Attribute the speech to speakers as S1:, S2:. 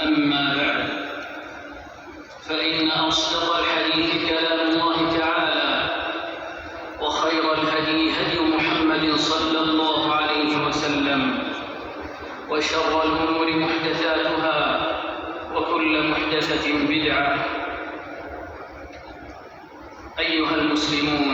S1: أما بعد، فإن أصدق الحديث كلام الله تعالى، وخير الهدي هدي محمد صلى الله عليه وسلم، وشر الأمور محدثاتها، وكل محدثة بدعة. أيها المسلمون،